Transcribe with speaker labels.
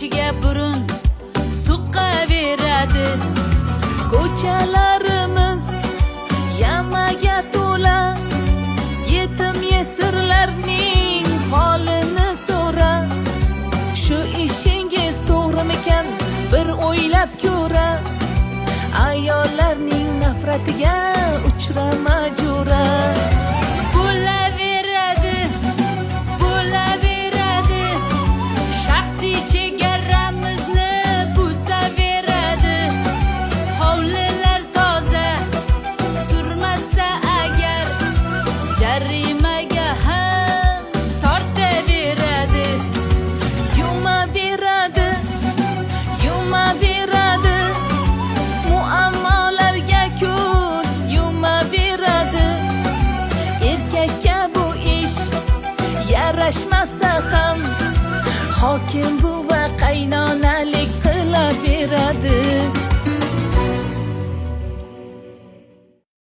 Speaker 1: ishiga burun suqaveradi. Ko'chalarimiz yamaga to'la, yetim yesirlarning holini so'ra. Shu ishingiz to'g'rimikan, bir o'ylab ko'ra. Ayollarning nafratiga uchrama jo'ra. Bo'laveradi, shaxsiy chegaramizni buzaveradi. Hovlilar toza turmasa agar, jarimaga ham tortaveradi. Yumaveradi, muammolarga ko'z yumaveradi. Erkakka bu ish yarashmasa ham, hokim